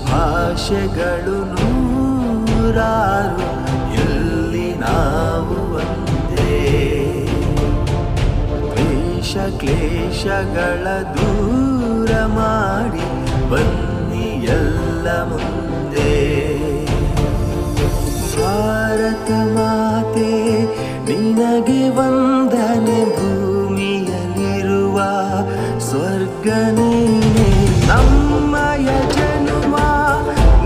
ಭಾಷೆಗಳು ನೂರಾರು, ಎಲ್ಲಿ ನಾವು ಒಂದೇ. ಕ್ಲೇಶಗಳ ದೂರ ಮಾಡಿ ಬನ್ನಿ ಎಲ್ಲ ಮುಂದೆ. ಭಾರತ ಮಾತೆ ನಿನಗೆ ವಂದನೆ, ಭೂಮಿಯಲ್ಲಿರುವ ಸ್ವರ್ಗ ನೀನೆ. ನಮ್ಮಯ ಜನುಮ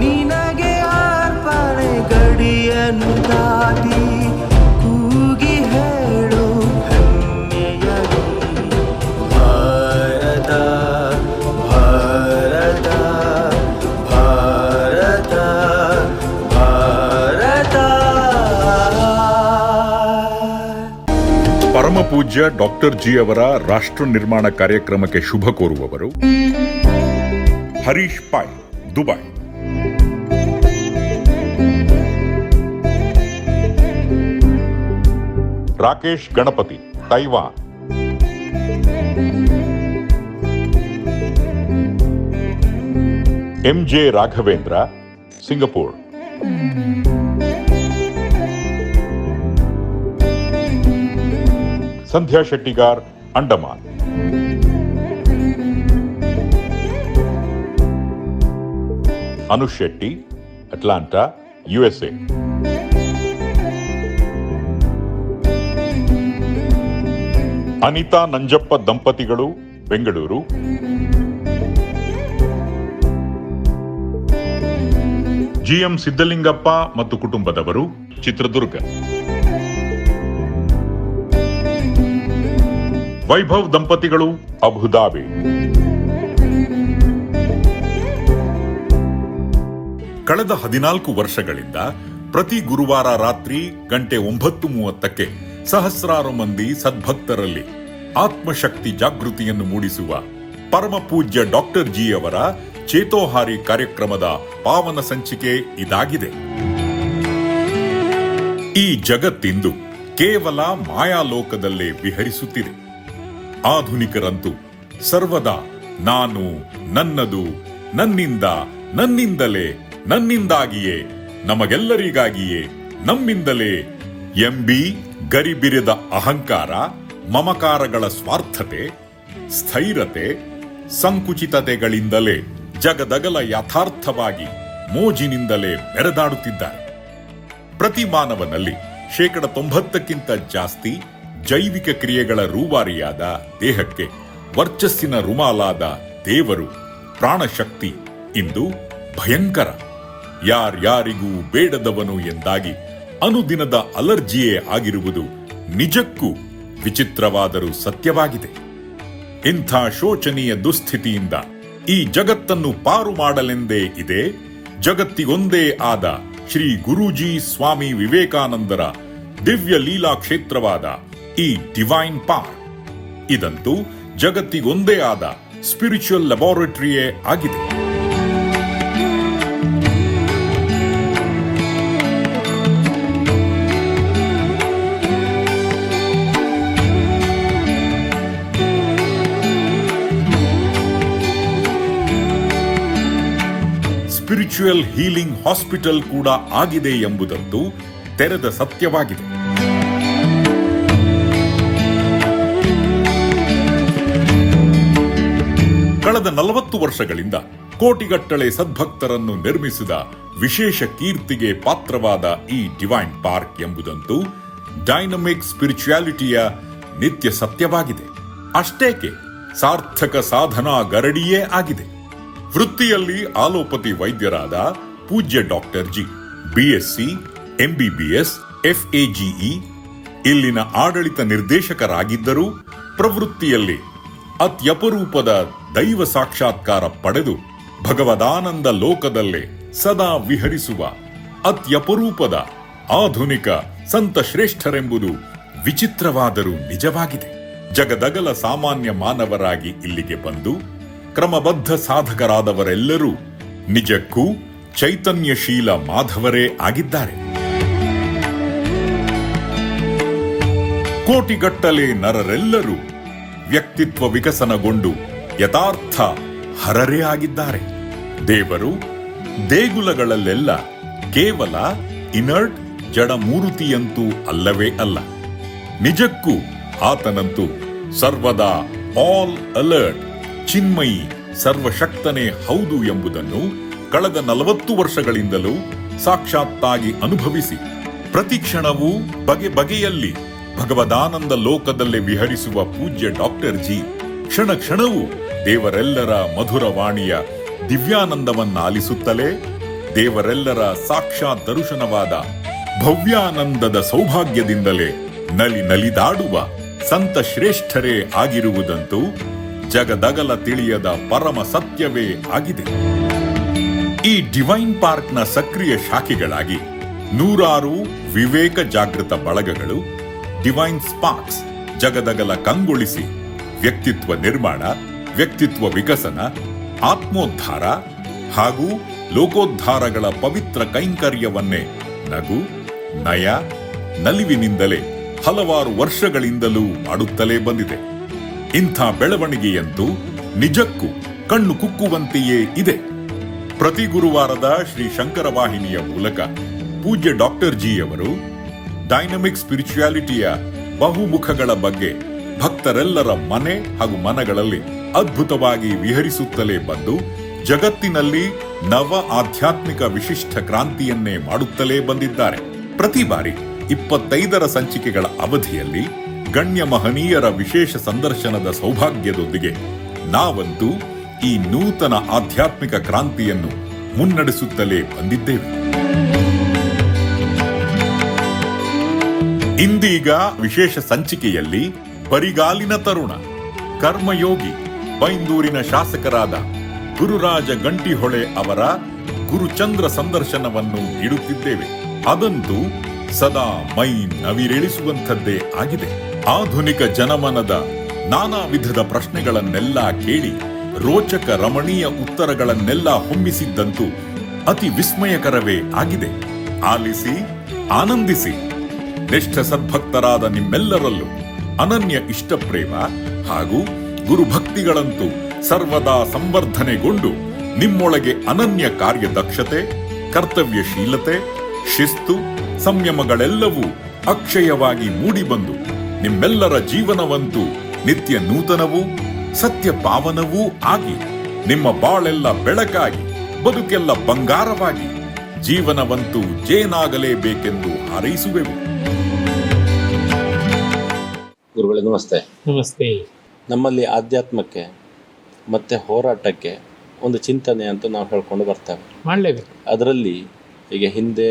ನಿನಗೆ ಅರ್ಪಣೆ, ಗಡಿಯನ್ನು ದಾಟಿ ಕೂಗಿ ಹೇಳು ಹೆಮ್ಮೆಯಲಿ. ಭಾರತ ಭಾರತ ಭಾರತ ಭಾರತ. ಪರಮ ಪೂಜ್ಯ ಡಾಕ್ಟರ್ ಜಿ ಅವರ ರಾಷ್ಟ್ರ ನಿರ್ಮಾಣ ಕಾರ್ಯಕ್ರಮಕ್ಕೆ ಶುಭ ಕೋರುವವರು Harish Pai, Dubai. Rakesh Ganapati, Taiwan. MJ Raghavendra, Singapore. Sandhya Shettigar, Andaman. Anush Shetty, Atlanta, USA. Anitha Nanjappa ದಂಪತಿಗಳು, ಬೆಂಗಳೂರು. ಜಿಎಂ ಸಿದ್ದಲಿಂಗಪ್ಪ ಮತ್ತು ಕುಟುಂಬದವರು, ಚಿತ್ರದುರ್ಗ. ವೈಭವ್ ದಂಪತಿಗಳು, ಅಬುಧಾಬಿ. ಕಳೆದ 14 ವರ್ಷಗಳಿಂದ ಪ್ರತಿ ಗುರುವಾರ ರಾತ್ರಿ ಗಂಟೆ 9:30ಕ್ಕೆ ಸಹಸ್ರಾರು ಮಂದಿ ಸದ್ಭಕ್ತರಲ್ಲಿ ಆತ್ಮಶಕ್ತಿ ಜಾಗೃತಿಯನ್ನು ಮೂಡಿಸುವ ಪರಮ ಪೂಜ್ಯ ಡಾಕ್ಟರ್ ಜಿ ಅವರ ಚೇತೋಹಾರಿ ಕಾರ್ಯಕ್ರಮದ ಪಾವನ ಸಂಚಿಕೆ ಇದಾಗಿದೆ. ಈ ಜಗತ್ತಿಂದು ಕೇವಲ ಮಾಯಾಲೋಕದಲ್ಲೇ ವಿಹರಿಸುತ್ತಿದೆ. ಆಧುನಿಕರಂತೂ ಸರ್ವದಾ ನಾನು, ನನ್ನದು, ನನ್ನಿಂದ, ನನ್ನಿಂದಲೇ, ನನ್ನಿಂದಾಗಿಯೇ, ನಮಗೆಲ್ಲರಿಗಾಗಿಯೇ, ನಮ್ಮಿಂದಲೇ ಎಂಬಿ ಗರಿಬಿರಿದ ಅಹಂಕಾರ, ಮಮಕಾರಗಳ ಸ್ವಾರ್ಥತೆ, ಸ್ಥೈರತೆ, ಸಂಕುಚಿತತೆಗಳಿಂದಲೇ ಜಗದಗಲ ಯಥಾರ್ಥವಾಗಿ ಮೋಜಿನಿಂದಲೇ ಮೆರೆದಾಡುತ್ತಿದ್ದಾರೆ. ಪ್ರತಿ ಮಾನವನಲ್ಲಿ 90%ಕ್ಕಿಂತ ಜಾಸ್ತಿ ಜೈವಿಕ ಕ್ರಿಯೆಗಳ ರೂವಾರಿಯಾದ ದೇಹಕ್ಕೆ ವರ್ಚಸ್ಸಿನ ರುಮಾಲಾದ ದೇವರು, ಪ್ರಾಣಶಕ್ತಿ ಇಂದು ಭಯಂಕರ, ಯಾರ್ಯಾರಿಗೂ ಬೇಡದವನು ಎಂದಾಗಿ ಅನುದಿನದ ಅಲರ್ಜಿಯೇ ಆಗಿರುವುದು ನಿಜಕ್ಕೂ ವಿಚಿತ್ರವಾದರೂ ಸತ್ಯವಾಗಿದೆ. ಇಂಥ ಶೋಚನೀಯ ದುಸ್ಥಿತಿಯಿಂದ ಈ ಜಗತ್ತನ್ನು ಪಾರು ಮಾಡಲೆಂದೇ ಇದೆ ಜಗತ್ತಿಗೊಂದೇ ಆದ ಶ್ರೀ ಗುರೂಜಿ ಸ್ವಾಮಿ ವಿವೇಕಾನಂದರ ದಿವ್ಯ ಲೀಲಾ ಕ್ಷೇತ್ರವಾದ ಈ ಡಿವೈನ್ ಪಾರ್ಕ್. ಇದಂತೂ ಜಗತ್ತಿಗೊಂದೇ ಆದ ಸ್ಪಿರಿಚುವಲ್ ಲ್ಯಾಬೋರೇಟರಿಯೇ ಆಗಿದೆ. ಸ್ಪಿರಿಚುವಲ್ ಹೀಲಿಂಗ್ ಹಾಸ್ಪಿಟಲ್ ಕೂಡ ಆಗಿದೆ ಎಂಬುದಂತೂ ತೆರೆದ ಸತ್ಯವಾಗಿದೆ. ಕಳೆದ 40 ವರ್ಷಗಳಿಂದ ಕೋಟಿಗಟ್ಟಲೆ ಸದ್ಭಕ್ತರನ್ನು ನಿರ್ಮಿಸಿದ ವಿಶೇಷ ಕೀರ್ತಿಗೆ ಪಾತ್ರವಾದ ಈ ಡಿವೈನ್ ಪಾರ್ಕ್ ಎಂಬುದಂತೂ ಡೈನಮಿಕ್ ಸ್ಪಿರಿಚುಯಾಲಿಟಿಯ ನಿತ್ಯ ಸತ್ಯವಾಗಿದೆ. ಅಷ್ಟೇಕೆ ಸಾರ್ಥಕ ಸಾಧನಾ ಗರಡಿಯೇ ಆಗಿದೆ. ವೃತ್ತಿಯಲ್ಲಿ ಆಲೋಪತಿ ವೈದ್ಯರಾದ ಪೂಜ್ಯ ಡಾಕ್ಟರ್ ಜಿ ಬಿಎಸ್ಸಿ, ಎಂಬಿಬಿಎಸ್, ಎಫ್ಎಜಿಇ, ಇಲ್ಲಿನ ಆಡಳಿತ ನಿರ್ದೇಶಕರಾಗಿದ್ದರೂ ಪ್ರವೃತ್ತಿಯಲ್ಲಿ ಅತ್ಯಪರೂಪದ ದೈವ ಸಾಕ್ಷಾತ್ಕಾರ ಪಡೆದು ಭಗವದಾನಂದ ಲೋಕದಲ್ಲೇ ಸದಾ ವಿಹರಿಸುವ ಅತ್ಯಪರೂಪದ ಆಧುನಿಕ ಸಂತ ಶ್ರೇಷ್ಠರೆಂಬುದು ವಿಚಿತ್ರವಾದರೂ ನಿಜವಾಗಿದೆ. ಜಗದಗಲ ಸಾಮಾನ್ಯ ಮಾನವರಾಗಿ ಇಲ್ಲಿಗೆ ಬಂದು ಕ್ರಮಬದ್ಧ ಸಾಧಕರಾದವರೆಲ್ಲರೂ ನಿಜಕ್ಕೂ ಚೈತನ್ಯಶೀಲ ಮಾಧವರೇ ಆಗಿದ್ದಾರೆ. ಕೋಟಿಗಟ್ಟಲೆ ನರರೆಲ್ಲರೂ ವ್ಯಕ್ತಿತ್ವ ವಿಕಸನಗೊಂಡು ಯಥಾರ್ಥ ಹರರೇ ಆಗಿದ್ದಾರೆ. ದೇವರು ದೇಗುಲಗಳಲ್ಲೆಲ್ಲ ಕೇವಲ ಇನರ್ಟ್ ಜಡಮೂರುತಿಯಂತೂ ಅಲ್ಲವೇ ಅಲ್ಲ. ನಿಜಕ್ಕೂ ಆತನಂತೂ ಸರ್ವದಾ ಆಲ್ ಅಲರ್ಟ್, ಚಿನ್ಮಯಿ, ಸರ್ವಶಕ್ತನೇ ಹೌದು ಎಂಬುದನ್ನು ಕಳೆದ 40 ವರ್ಷಗಳಿಂದಲೂ ಸಾಕ್ಷಾತ್ತಾಗಿ ಅನುಭವಿಸಿ ಪ್ರತಿ ಕ್ಷಣವೂ ಬಗೆ ಬಗೆಯಲ್ಲಿ ಭಗವದಾನಂದ ಲೋಕದಲ್ಲೇ ವಿಹರಿಸುವ ಪೂಜ್ಯ ಡಾಕ್ಟರ್ ಜಿ ಕ್ಷಣ ಕ್ಷಣವೂ ದೇವರೆಲ್ಲರ ಮಧುರವಾಣಿಯ ದಿವ್ಯಾನಂದವನ್ನಾಲಿಸುತ್ತಲೇ ದೇವರೆಲ್ಲರ ಸಾಕ್ಷಾತ್ ದರ್ಶನವಾದ ಭವ್ಯಾನಂದದ ಸೌಭಾಗ್ಯದಿಂದಲೇ ನಲಿದಾಡುವ ಸಂತ ಶ್ರೇಷ್ಠರೇ ಆಗಿರುವುದಂತೂ ಜಗದಗಲ ತಿಳಿಯದ ಪರಮ ಸತ್ಯವೇ ಆಗಿದೆ. ಈ ಡಿವೈನ್ ಪಾರ್ಕ್ನ ಸಕ್ರಿಯ ಶಾಖೆಗಳಾಗಿ 100 ವಿವೇಕ ಜಾಗೃತ ಬಳಗಗಳು ಡಿವೈನ್ ಸ್ಪಾರ್ಕ್ಸ್ ಜಗದಗಲ ಕಂಗೊಳಿಸಿ ವ್ಯಕ್ತಿತ್ವ ನಿರ್ಮಾಣ, ವ್ಯಕ್ತಿತ್ವ ವಿಕಸನ, ಆತ್ಮೋದ್ಧಾರ ಹಾಗೂ ಲೋಕೋದ್ಧಾರಗಳ ಪವಿತ್ರ ಕೈಂಕರ್ಯವನ್ನೇ ನಗು, ನಯ, ನಲಿವಿನಿಂದಲೇ ಹಲವಾರು ವರ್ಷಗಳಿಂದಲೂ ಮಾಡುತ್ತಲೇ ಬಂದಿದೆ. ಇಂಥ ಬೆಳವಣಿಗೆಯಂತೂ ನಿಜಕ್ಕೂ ಕಣ್ಣು ಕುಕ್ಕುವಂತೆಯೇ ಇದೆ. ಪ್ರತಿ ಗುರುವಾರದ ಶ್ರೀ ಶಂಕರ ವಾಹಿನಿಯ ಮೂಲಕ ಪೂಜ್ಯ ಡಾಕ್ಟರ್ ಜಿ ಅವರು ಡೈನಮಿಕ್ ಸ್ಪಿರಿಚುಯಾಲಿಟಿಯ ಬಹುಮುಖಗಳ ಬಗ್ಗೆ ಭಕ್ತರೆಲ್ಲರ ಮನೆ ಹಾಗೂ ಮನಗಳಲ್ಲಿ ಅದ್ಭುತವಾಗಿ ವಿಹರಿಸುತ್ತಲೇ ಬಂದು ಜಗತ್ತಿನಲ್ಲಿ ನವ ಆಧ್ಯಾತ್ಮಿಕ ವಿಶಿಷ್ಟ ಕ್ರಾಂತಿಯನ್ನೇ ಮಾಡುತ್ತಲೇ ಬಂದಿದ್ದಾರೆ. ಪ್ರತಿ ಬಾರಿ 25ರ ಸಂಚಿಕೆಗಳ ಅವಧಿಯಲ್ಲಿ ಗಣ್ಯ ಮಹನೀಯರ ವಿಶೇಷ ಸಂದರ್ಶನದ ಸೌಭಾಗ್ಯದೊಂದಿಗೆ ನಾವಂತೂ ಈ ನೂತನ ಆಧ್ಯಾತ್ಮಿಕ ಕ್ರಾಂತಿಯನ್ನು ಮುನ್ನಡೆಸುತ್ತಲೇ ಬಂದಿದ್ದೇವೆ. ಇಂದೀಗ ವಿಶೇಷ ಸಂಚಿಕೆಯಲ್ಲಿ ಬರಿಗಾಲಿನ ತರುಣ, ಕರ್ಮಯೋಗಿ, ಬೈಂದೂರಿನ ಶಾಸಕರಾದ ಗುರುರಾಜ ಗಂಟಿಹೊಳೆ ಅವರ ಗುರುಚಂದ್ರ ಸಂದರ್ಶನವನ್ನು ನೀಡುತ್ತಿದ್ದೇವೆ. ಅದಂತೂ ಸದಾ ಮೈ ನವಿರೇಳಿಸುವಂಥದ್ದೇ ಆಗಿದೆ. ಆಧುನಿಕ ಜನಮನದ ನಾನಾ ವಿಧದ ಪ್ರಶ್ನೆಗಳನ್ನೆಲ್ಲ ಕೇಳಿ ರೋಚಕ ರಮಣೀಯ ಉತ್ತರಗಳನ್ನೆಲ್ಲ ಹೊಮ್ಮಿಸಿದ್ದಂತೂ ಅತಿ ವಿಸ್ಮಯಕರವೇ ಆಗಿದೆ. ಆಲಿಸಿ, ಆನಂದಿಸಿ. ನಿಷ್ಠ ಸದ್ಭಕ್ತರಾದ ನಿಮ್ಮೆಲ್ಲರಲ್ಲೂ ಅನನ್ಯ ಇಷ್ಟಪ್ರೇಮ ಹಾಗೂ ಗುರುಭಕ್ತಿಗಳಂತೂ ಸರ್ವದಾ ಸಂವರ್ಧನೆಗೊಂಡು ನಿಮ್ಮೊಳಗೆ ಅನನ್ಯ ಕಾರ್ಯದಕ್ಷತೆ, ಕರ್ತವ್ಯಶೀಲತೆ, ಶಿಸ್ತು, ಸಂಯಮಗಳೆಲ್ಲವೂ ಅಕ್ಷಯವಾಗಿ ಮೂಡಿಬಂದು ನಿಮ್ಮೆಲ್ಲರ ಜೀವನವಂತೂ ನಿತ್ಯ ನೂತನವೂ ಸತ್ಯ ಪಾವನವೂ ಆಗಿ ನಿಮ್ಮ ಬಾಳೆಲ್ಲ ಬೆಳಕಾಗಿ ಬದುಕೆಲ್ಲ ಬಂಗಾರವಾಗಿ ಜೀವನವಂತೂ ಜೇನಾಗಲೇಬೇಕೆಂದು ಹಾರೈಸುವೆವು. ಗುರುಗಳೇ ನಮಸ್ತೆ. ನಮಸ್ತೆ. ನಮ್ಮಲ್ಲಿ ಆಧ್ಯಾತ್ಮಕ್ಕೆ ಮತ್ತೆ ಹೋರಾಟಕ್ಕೆ ಒಂದು ಚಿಂತನೆ ಅಂತ ನಾವು ಹೇಳ್ಕೊಂಡು ಬರ್ತೇವೆ, ಮಾಡಲೇಬೇಕು. ಅದರಲ್ಲಿ ಈಗ ಹಿಂದೆ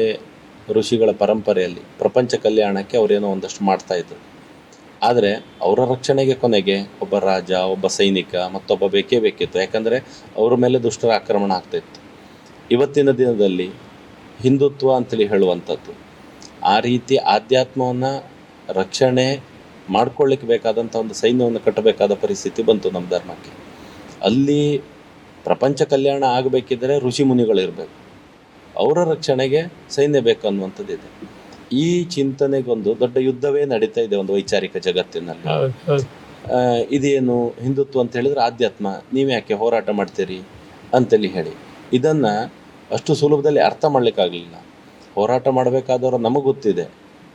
ಋಷಿಗಳ ಪರಂಪರೆಯಲ್ಲಿ ಪ್ರಪಂಚ ಕಲ್ಯಾಣಕ್ಕೆ ಅವರೇನೋ ಒಂದಷ್ಟು ಮಾಡ್ತಾ ಇದ್ರು. ಆದರೆ ಅವರ ರಕ್ಷಣೆಗೆ ಕೊನೆಗೆ ಒಬ್ಬ ರಾಜ, ಒಬ್ಬ ಸೈನಿಕ, ಮತ್ತೊಬ್ಬ ಬೇಕೇ ಬೇಕಿತ್ತು. ಯಾಕಂದರೆ ಅವರ ಮೇಲೆ ದುಷ್ಟರ ಆಕ್ರಮಣ ಆಗ್ತಾಯಿತ್ತು. ಇವತ್ತಿನ ದಿನದಲ್ಲಿ ಹಿಂದುತ್ವ ಅಂತೇಳಿ ಹೇಳುವಂಥದ್ದು ಆ ರೀತಿ ಆಧ್ಯಾತ್ಮವನ್ನು ರಕ್ಷಣೆ ಮಾಡ್ಕೊಳ್ಳಿಕ್ಕೆ ಬೇಕಾದಂಥ ಒಂದು ಸೈನ್ಯವನ್ನು ಕಟ್ಟಬೇಕಾದ ಪರಿಸ್ಥಿತಿ ಬಂತು ನಮ್ಮ ಧರ್ಮಕ್ಕೆ. ಅಲ್ಲಿ ಪ್ರಪಂಚ ಕಲ್ಯಾಣ ಆಗಬೇಕಿದ್ದರೆ ಋಷಿ ಮುನಿಗಳಿರಬೇಕು, ಅವರ ರಕ್ಷಣೆಗೆ ಸೈನ್ಯ ಬೇಕು ಅನ್ನುವಂಥದ್ದಿದೆ. ಈ ಚಿಂತನೆಗೊಂದು ದೊಡ್ಡ ಯುದ್ಧವೇ ನಡೀತಾ ಇದೆ ಒಂದು ವೈಚಾರಿಕ ಜಗತ್ತಿನಲ್ಲಿ. ಇದೇನು ಹಿಂದುತ್ವ ಅಂತ ಹೇಳಿದ್ರೆ ಆಧ್ಯಾತ್ಮ, ನೀವು ಯಾಕೆ ಹೋರಾಟ ಮಾಡ್ತೀರಿ ಅಂತೇಳಿ ಹೇಳಿ ಇದನ್ನು ಅಷ್ಟು ಸುಲಭದಲ್ಲಿ ಅರ್ಥ ಮಾಡಲಿಕ್ಕಾಗಲಿಲ್ಲ. ಹೋರಾಟ ಮಾಡಬೇಕಾದವರು ನಮಗೆ ಗೊತ್ತಿದೆ.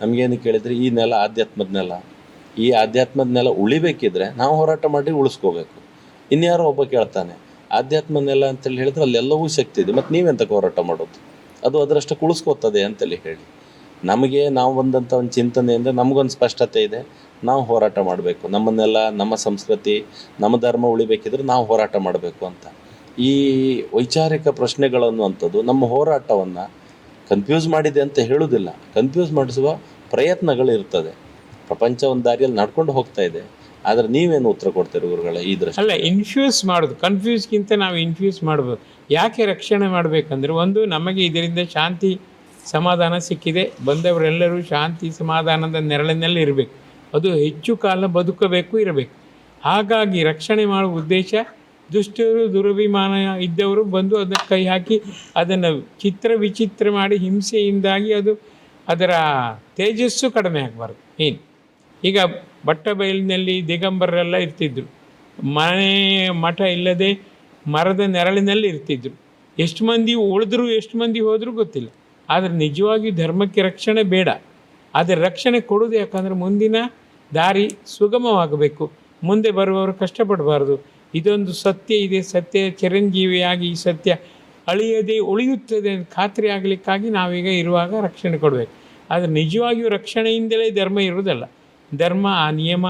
ನಮಗೇನು ಕೇಳಿದರೆ ಈ ನೆಲ ಆಧ್ಯಾತ್ಮದ ನೆಲ, ಈ ಆಧ್ಯಾತ್ಮದ ನೆಲ ಉಳಿಬೇಕಿದ್ರೆ ನಾವು ಹೋರಾಟ ಮಾಡಿ ಉಳಿಸ್ಕೋಬೇಕು. ಇನ್ಯಾರೋ ಒಬ್ಬ ಕೇಳ್ತಾನೆ ಆಧ್ಯಾತ್ಮದ ನೆಲ ಅಂತೇಳಿ ಹೇಳಿದ್ರೆ ಅಲ್ಲೆಲ್ಲವೂ ಶಕ್ತಿ ಇದೆ, ಮತ್ತು ನೀವೆಂತಕ್ಕೆ ಹೋರಾಟ ಮಾಡೋದು, ಅದು ಅದರಷ್ಟಕ್ಕೆ ಉಳಿಸ್ಕೋತದೆ ಅಂತೇಳಿ ಹೇಳಿ ನಮಗೆ ನಾವು ಬಂದಂಥ ಒಂದು ಚಿಂತನೆಯಿಂದ ನಮಗೊಂದು ಸ್ಪಷ್ಟತೆ ಇದೆ. ನಾವು ಹೋರಾಟ ಮಾಡಬೇಕು, ನಮ್ಮನ್ನೆಲ್ಲ ನಮ್ಮ ಸಂಸ್ಕೃತಿ ನಮ್ಮ ಧರ್ಮ ಉಳಿಬೇಕಿದ್ರೆ ನಾವು ಹೋರಾಟ ಮಾಡಬೇಕು ಅಂತ. ಈ ವೈಚಾರಿಕ ಪ್ರಶ್ನೆಗಳನ್ನುವಂಥದ್ದು ನಮ್ಮ ಹೋರಾಟವನ್ನು ಕನ್ಫ್ಯೂಸ್ ಮಾಡಿದೆ ಅಂತ ಹೇಳೋದಿಲ್ಲ, ಕನ್ಫ್ಯೂಸ್ ಮಾಡಿಸುವ ಪ್ರಯತ್ನಗಳಿರ್ತದೆ. ಪ್ರಪಂಚ ಒಂದು ದಾರಿಯಲ್ಲಿ ನಡ್ಕೊಂಡು ಹೋಗ್ತಾ ಇದೆ, ಆದರೆ ನೀವೇನು ಉತ್ತರ ಕೊಡ್ತೀರಿ ಗುರುಗಳೇ ಈ ದೃಷ್ಟಿ? ಅಲ್ಲ, ಇನ್ಫ್ಯೂಸ್ ಮಾಡೋದು, ಕನ್ಫ್ಯೂಸ್ಗಿಂತ ನಾವು ಇನ್ಫ್ಯೂಸ್ ಮಾಡ್ಬೋದು. ಯಾಕೆ ರಕ್ಷಣೆ ಮಾಡಬೇಕಂದ್ರೆ, ಒಂದು ನಮಗೆ ಇದರಿಂದ ಶಾಂತಿ ಸಮಾಧಾನ ಸಿಕ್ಕಿದೆ, ಬಂದವರೆಲ್ಲರೂ ಶಾಂತಿ ಸಮಾಧಾನದ ನೆರಳಿನಲ್ಲಿ ಇರಬೇಕು, ಅದು ಹೆಚ್ಚು ಕಾಲ ಬದುಕಬೇಕು ಇರಬೇಕು. ಹಾಗಾಗಿ ರಕ್ಷಣೆ ಮಾಡುವ ಉದ್ದೇಶ, ದುಷ್ಟರು ದುರಭಿಮಾನ ಇದ್ದವರು ಬಂದು ಅದಕ್ಕೆ ಕೈ ಹಾಕಿ ಅದನ್ನು ಚಿತ್ರ ವಿಚಿತ್ರ ಮಾಡಿ ಹಿಂಸೆಯಿಂದಾಗಿ ಅದರ ತೇಜಸ್ಸು ಕಡಿಮೆ ಆಗಬಾರ್ದು. ಏನು ಈಗ ಬಟ್ಟ ಬಯಲಿನಲ್ಲಿ ದಿಗಂಬರರೆಲ್ಲ ಇರ್ತಿದ್ರು, ಮಠ ಇಲ್ಲದೆ ಮರದ ನೆರಳಿನಲ್ಲಿ ಇರ್ತಿದ್ರು. ಎಷ್ಟು ಮಂದಿ ಉಳಿದ್ರು ಎಷ್ಟು ಮಂದಿ ಹೋದರೂ ಗೊತ್ತಿಲ್ಲ. ಆದರೆ ನಿಜವಾಗಿಯೂ ಧರ್ಮಕ್ಕೆ ರಕ್ಷಣೆ ಬೇಡ. ಆದರೆ ರಕ್ಷಣೆ ಕೊಡೋದು ಯಾಕಂದರೆ ಮುಂದಿನ ದಾರಿ ಸುಗಮವಾಗಬೇಕು, ಮುಂದೆ ಬರುವವರು ಕಷ್ಟಪಡಬಾರ್ದು. ಇದೊಂದು ಸತ್ಯ ಇದೆ, ಸತ್ಯ ಚಿರಂಜೀವಿಯಾಗಿ ಈ ಸತ್ಯ ಅಳಿಯದೆ ಉಳಿಯುತ್ತದೆ ಖಾತ್ರಿ ಆಗಲಿಕ್ಕಾಗಿ ನಾವೀಗ ಇರುವಾಗ ರಕ್ಷಣೆ ಕೊಡಬೇಕು. ಆದರೆ ನಿಜವಾಗಿಯೂ ರಕ್ಷಣೆಯಿಂದಲೇ ಧರ್ಮ ಇರುವುದಲ್ಲ. ಧರ್ಮ ಆ ನಿಯಮ,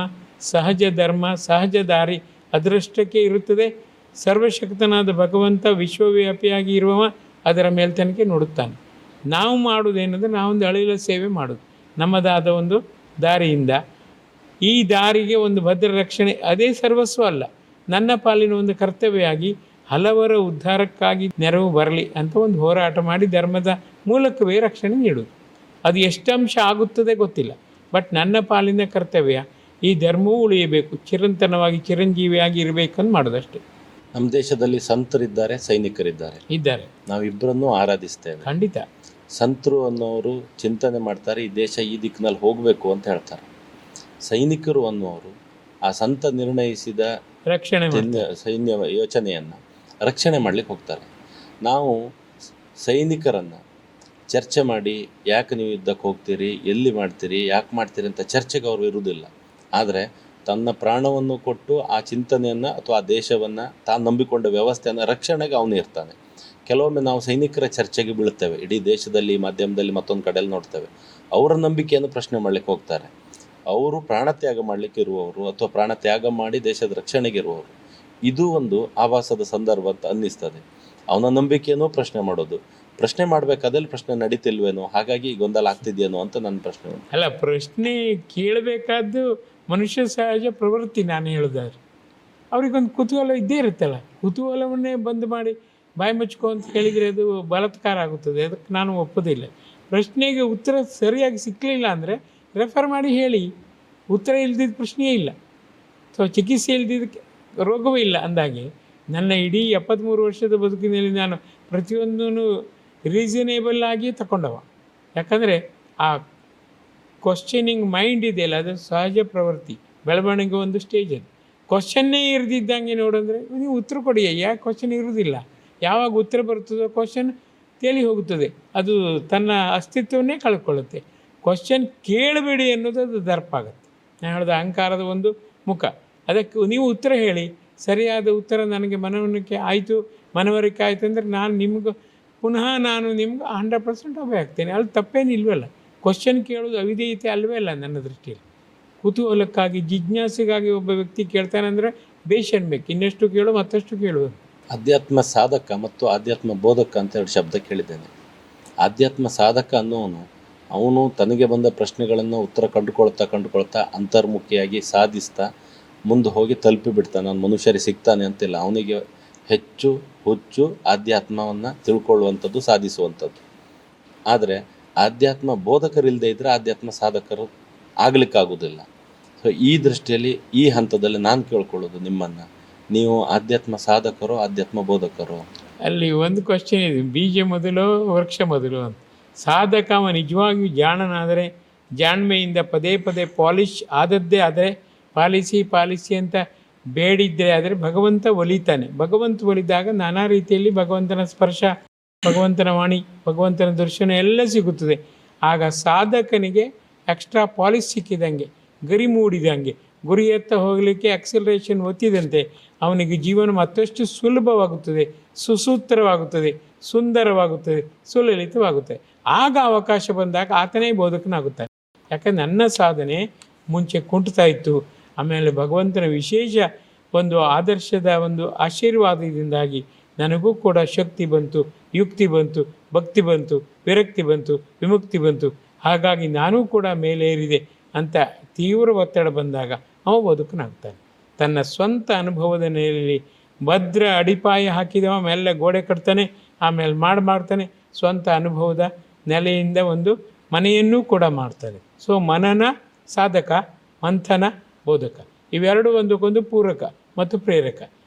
ಸಹಜ ಧರ್ಮ, ಸಹಜ ದಾರಿ ಅದರಷ್ಟಕ್ಕೆ ಇರುತ್ತದೆ. ಸರ್ವಶಕ್ತನಾದ ಭಗವಂತ ವಿಶ್ವವ್ಯಾಪಿಯಾಗಿ ಇರುವವ ಅದರ ಮೇಲ್ತನಕ್ಕೆ ನೋಡುತ್ತಾನೆ. ನಾವು ಮಾಡುವುದೇನೆಂದರೆ ನಾವೊಂದು ಅಳಿಲ ಸೇವೆ ಮಾಡೋದು ನಮ್ಮದಾದ ಒಂದು ದಾರಿಯಿಂದ. ಈ ದಾರಿಗೆ ಒಂದು ಭದ್ರ ರಕ್ಷಣೆ ಅದೇ ಸರ್ವಸ್ವ ಅಲ್ಲ, ನನ್ನ ಪಾಲಿನ ಒಂದು ಕರ್ತವ್ಯವಾಗಿ ಹಲವರ ಉದ್ಧಾರಕ್ಕಾಗಿ ನೆರವು ಬರಲಿ ಅಂತ ಒಂದು ಹೋರಾಟ ಮಾಡಿ ಧರ್ಮದ ಮೂಲಕವೇ ರಕ್ಷಣೆ ನೀಡುವುದು. ಅದು ಎಷ್ಟು ಅಂಶ ಆಗುತ್ತದೆ ಗೊತ್ತಿಲ್ಲ, ಬಟ್ ನನ್ನ ಪಾಲಿನ ಕರ್ತವ್ಯ ಈ ಧರ್ಮವೂ ಉಳಿಯಬೇಕು, ಚಿರಂತನವಾಗಿ ಚಿರಂಜೀವಿಯಾಗಿ ಇರಬೇಕಂತ ಮಾಡೋದಷ್ಟೇ. ನಮ್ಮ ದೇಶದಲ್ಲಿ ಸಂತರಿದ್ದಾರೆ, ಸೈನಿಕರಿದ್ದಾರೆ, ಇದ್ದಾರೆ. ನಾವಿಬ್ಬರನ್ನೂ ಆರಾಧಿಸ್ತೇವೆ. ಖಂಡಿತ. ಸಂತರು ಅನ್ನೋರು ಚಿಂತನೆ ಮಾಡ್ತಾರೆ, ಈ ದೇಶ ಈ ದಿಕ್ಕಿನಲ್ಲಿ ಹೋಗಬೇಕು ಅಂತ ಹೇಳ್ತಾರೆ. ಸೈನಿಕರು ಅನ್ನೋರು ಆ ಸಂತ ನಿರ್ಣಯಿಸಿದ ರಕ್ಷಣೆ ಸೈನ್ಯ ಯೋಚನೆಯನ್ನು ರಕ್ಷಣೆ ಮಾಡಲಿಕ್ಕೆ ಹೋಗ್ತಾರೆ. ನಾವು ಸೈನಿಕರನ್ನು ಚರ್ಚೆ ಮಾಡಿ ಯಾಕೆ ನೀವು ಯುದ್ಧಕ್ಕೆ ಹೋಗ್ತೀರಿ, ಎಲ್ಲಿ ಮಾಡ್ತೀರಿ, ಯಾಕೆ ಮಾಡ್ತೀರಿ ಅಂತ ಚರ್ಚೆಗೆ ಅವರು ಇರುವುದಿಲ್ಲ. ಆದರೆ ತನ್ನ ಪ್ರಾಣವನ್ನು ಕೊಟ್ಟು ಆ ಚಿಂತನೆಯನ್ನು ಅಥವಾ ಆ ದೇಶವನ್ನು ತಾನು ನಂಬಿಕೊಂಡ ವ್ಯವಸ್ಥೆಯನ್ನು ರಕ್ಷಣೆಗೆ ಅವನು ಇರ್ತಾನೆ. ಕೆಲವೊಮ್ಮೆ ನಾವು ಸೈನಿಕರ ಚರ್ಚೆಗೆ ಬೀಳ್ತೇವೆ, ಇಡೀ ದೇಶದಲ್ಲಿ ಮಾಧ್ಯಮದಲ್ಲಿ ಮತ್ತೊಂದು ಕಡೆಯಲ್ಲಿ ನೋಡ್ತೇವೆ. ಅವರ ನಂಬಿಕೆಯನ್ನು ಪ್ರಶ್ನೆ ಮಾಡಲಿಕ್ಕೆ ಹೋಗ್ತಾರೆ. ಅವರು ಪ್ರಾಣತ್ಯಾಗ ಮಾಡಲಿಕ್ಕೆ ಇರುವವರು ಅಥವಾ ಪ್ರಾಣತ್ಯಾಗ ಮಾಡಿ ದೇಶದ ರಕ್ಷಣೆಗೆ ಇರುವವರು. ಇದು ಒಂದು ಆವಾಸದ ಸಂದರ್ಭ ಅಂತ ಅನ್ನಿಸ್ತದೆ. ಅವನ ನಂಬಿಕೆಯನ್ನು ಪ್ರಶ್ನೆ ಮಾಡೋದು, ಪ್ರಶ್ನೆ ಮಾಡಬೇಕಾದಲ್ಲಿ ಪ್ರಶ್ನೆ ನಡೀತಿಲ್ವೇನೋ, ಹಾಗಾಗಿ ಗೊಂದಲ ಆಗ್ತಿದೆಯೇನೋ ಅಂತ ನನ್ನ ಪ್ರಶ್ನೆ. ಅಲ್ಲ, ಪ್ರಶ್ನೆ ಕೇಳಬೇಕಾದ್ದು ಮನುಷ್ಯ ಸಹಜ ಪ್ರವೃತ್ತಿ. ನಾನು ಹೇಳೋದಾದ್ರೆ ಅವ್ರಿಗೊಂದು ಕುತೂಹಲ ಇದ್ದೇ ಇರುತ್ತಲ್ಲ, ಕುತೂಹಲವನ್ನೇ ಬಂದ್ ಮಾಡಿ ಬಾಯಿ ಮುಚ್ಕೊ ಅಂತ ಹೇಳಿದರೆ ಅದು ಬಲಾತ್ಕಾರ ಆಗುತ್ತದೆ. ಅದಕ್ಕೆ ನಾನು ಒಪ್ಪೋದಿಲ್ಲ. ಪ್ರಶ್ನೆಗೆ ಉತ್ತರ ಸರಿಯಾಗಿ ಸಿಕ್ಕಲಿಲ್ಲ ಅಂದರೆ ರೆಫರ್ ಮಾಡಿ ಹೇಳಿ. ಉತ್ತರ ಇಲ್ದಿದ್ದ ಪ್ರಶ್ನೆಯೇ ಇಲ್ಲ. ಸೊ ಚಿಕಿತ್ಸೆ ಇಲ್ದಿದ್ದಕ್ಕೆ ರೋಗವೇ ಇಲ್ಲ ಅಂದಾಗೆ ನನ್ನ ಇಡೀ 73 ವರ್ಷದ ಬದುಕಿನಲ್ಲಿ ನಾನು ಪ್ರತಿಯೊಂದೂ ರೀಸನೇಬಲ್ ಆಗಿ ತಗೊಂಡವ. ಯಾಕಂದರೆ ಆ ಕ್ವಶ್ಚನಿಂಗ್ ಮೈಂಡ್ ಇದೆಯಲ್ಲ, ಅದು ಸಹಜ ಪ್ರವೃತ್ತಿ, ಬೆಳವಣಿಗೆ ಒಂದು ಸ್ಟೇಜ್. ಅದು ಕ್ವಶನ್ನೇ ಇರ್ದಿದ್ದಂಗೆ ನೋಡಿದ್ರೆ ನೀವು ಉತ್ತರ ಕೊಡಿ. ಯಾಕೆ ಕ್ವಶನ್ ಇರೋದಿಲ್ಲ? ಯಾವಾಗ ಉತ್ತರ ಬರ್ತದೋ ಕ್ವಶನ್ ತೇಲಿ ಹೋಗುತ್ತದೆ, ಅದು ತನ್ನ ಅಸ್ತಿತ್ವವನ್ನೇ ಕಳ್ಕೊಳ್ಳುತ್ತೆ. ಕ್ವಶನ್ ಕೇಳಬೇಡಿ ಅನ್ನೋದು ಅದು ದರ್ಪ ಆಗುತ್ತೆ. ನಾನು ಹೇಳಿದ ಅಹಂಕಾರದ ಒಂದು ಮುಖ. ಅದಕ್ಕೆ ನೀವು ಉತ್ತರ ಹೇಳಿ, ಸರಿಯಾದ ಉತ್ತರ ನನಗೆ ಮನವರಿಕೆ ಆಯಿತು, ಮನವರಿಕೆ ಆಯಿತು ಅಂದರೆ ನಾನು ನಿಮ್ಗೆ ಪುನಃ ನಾನು ನಿಮ್ಗೆ 100% ಒಬ್ಬ ಆಗ್ತೇನೆ. ಅಲ್ಲಿ ತಪ್ಪೇನಿಲ್ವಲ್ಲ. ಕ್ವಶನ್ ಕೇಳೋದು ಅವಿಧೇಯತೆ ಅಲ್ವೇ ಅಲ್ಲ ನನ್ನ ದೃಷ್ಟಿಯಲ್ಲಿ. ಕುತೂಹಲಕ್ಕಾಗಿ, ಜಿಜ್ಞಾಸೆಗಾಗಿ ಒಬ್ಬ ವ್ಯಕ್ತಿ ಕೇಳ್ತಾನೆ ಅಂದರೆ ಬೇಷ್ ಅನ್ಬೇಕು, ಇನ್ನೆಷ್ಟು ಕೇಳು ಮತ್ತಷ್ಟು ಕೇಳುವುದು. ಅಧ್ಯಾತ್ಮ ಸಾಧಕ ಮತ್ತು ಆಧ್ಯಾತ್ಮ ಬೋಧಕ ಅಂತ ಎರಡು ಶಬ್ದ ಕೇಳಿದ್ದೇನೆ. ಆಧ್ಯಾತ್ಮ ಸಾಧಕ ಅನ್ನೋನು ಅವನು ತನಗೆ ಬಂದ ಪ್ರಶ್ನೆಗಳನ್ನು ಉತ್ತರ ಕಂಡುಕೊಳ್ತಾ ಅಂತರ್ಮುಖಿಯಾಗಿ ಸಾಧಿಸ್ತಾ ಮುಂದೆ ಹೋಗಿ ತಲುಪಿಬಿಡ್ತಾನೆ. ನಾನು ಮನುಷ್ಯರಿಗೆ ಸಿಗ್ತಾನೆ ಅಂತಿಲ್ಲ, ಅವನಿಗೆ ಹೆಚ್ಚು ಹುಚ್ಚು ಆಧ್ಯಾತ್ಮವನ್ನು ತಿಳ್ಕೊಳ್ಳುವಂಥದ್ದು, ಸಾಧಿಸುವಂಥದ್ದು. ಆದರೆ ಆಧ್ಯಾತ್ಮ ಬೋಧಕರಿಲ್ಲದೆ ಇದ್ದರೆ ಆಧ್ಯಾತ್ಮ ಸಾಧಕರು ಆಗಲಿಕ್ಕಾಗೋದಿಲ್ಲ. ಸೊ ಈ ದೃಷ್ಟಿಯಲ್ಲಿ ಈ ಹಂತದಲ್ಲಿ ನಾನು ಕೇಳ್ಕೊಳ್ಳೋದು ನಿಮ್ಮನ್ನು, ನೀವು ಆಧ್ಯಾತ್ಮ ಸಾಧಕರು, ಆಧ್ಯಾತ್ಮ ಬೋಧಕರು? ಅಲ್ಲಿ ಒಂದು ಕ್ವಶನ್ ಇದೆ, ಬೀಜ ಮೊದಲು ವೃಕ್ಷ ಮೊದಲು ಅಂತ. ಸಾಧಕ ಅವ ನಿಜವಾಗಿಯೂ ಜಾಣನಾದರೆ, ಜಾಣ್ಮೆಯಿಂದ ಪದೇ ಪದೇ ಪಾಲಿಶ್ ಆದದ್ದೇ ಆದರೆ, ಪಾಲಿಸಿ ಅಂತ ಬೇಡಿದ್ದರೆ ಆದರೆ ಭಗವಂತ ಒಲಿತಾನೆ. ಭಗವಂತ ಒಲಿದಾಗ ನಾನಾ ರೀತಿಯಲ್ಲಿ ಭಗವಂತನ ಸ್ಪರ್ಶ, ಭಗವಂತನ ವಾಣಿ, ಭಗವಂತನ ದರ್ಶನ ಎಲ್ಲ ಸಿಗುತ್ತದೆ. ಆಗ ಸಾಧಕನಿಗೆ ಎಕ್ಸ್ಟ್ರಾ ಪಾಲಿಶ್ ಸಿಕ್ಕಿದಂಗೆ, ಗರಿ ಮೂಡಿದಂಗೆ, ಗುರಿಯತ್ತ ಹೋಗಲಿಕ್ಕೆ ಆಕ್ಸಿಲರೇಷನ್ ಒತ್ತಿದಂತೆ ಅವನಿಗೆ ಜೀವನ ಮತ್ತಷ್ಟು ಸುಲಭವಾಗುತ್ತದೆ, ಸುಸೂತ್ರವಾಗುತ್ತದೆ, ಸುಂದರವಾಗುತ್ತದೆ, ಸುಲಲಿತವಾಗುತ್ತದೆ. ಆಗ ಅವಕಾಶ ಬಂದಾಗ ಆತನೇ ಬೋಧಕನಾಗುತ್ತಾನೆ. ಯಾಕಂದರೆ ನನ್ನ ಸಾಧನೆ ಮುಂಚೆ ಕುಂಟುತ್ತಾ ಇತ್ತು. ಆಮೇಲೆ ಭಗವಂತನ ವಿಶೇಷ ಒಂದು ಆದರ್ಶದ ಒಂದು ಆಶೀರ್ವಾದದಿಂದಾಗಿ ನನಗೂ ಕೂಡ ಶಕ್ತಿ ಬಂತು, ಯುಕ್ತಿ ಬಂತು, ಭಕ್ತಿ ಬಂತು, ವಿರಕ್ತಿ ಬಂತು, ವಿಮುಕ್ತಿ ಬಂತು. ಹಾಗಾಗಿ ನಾನೂ ಕೂಡ ಮೇಲೇರಿದೆ ಅಂತ ತೀವ್ರ ಒತ್ತಡ ಬಂದಾಗ ಅವ ಬದುಕನಾಗ್ತಾನೆ. ತನ್ನ ಸ್ವಂತ ಅನುಭವದ ನೆಲೆಯಲ್ಲಿ ಭದ್ರ ಅಡಿಪಾಯ ಹಾಕಿದವ ಮೇಲೆ ಗೋಡೆ ಕಟ್ತಾನೆ, ಆಮೇಲೆ ಮಾಡ್ತಾನೆ. ಸ್ವಂತ ಅನುಭವದ ನೆಲೆಯಿಂದ ಒಂದು ಮನೆಯನ್ನೂ ಕೂಡ ಮಾಡ್ತಾನೆ. ಸೊ ಮನನ ಸಾಧಕ, ಮಂಥನ ಬೋಧಕ, ಇವೆರಡೂ ಒಂದಕ್ಕೊಂದು ಪೂರಕ ಮತ್ತು ಪ್ರೇರಕ.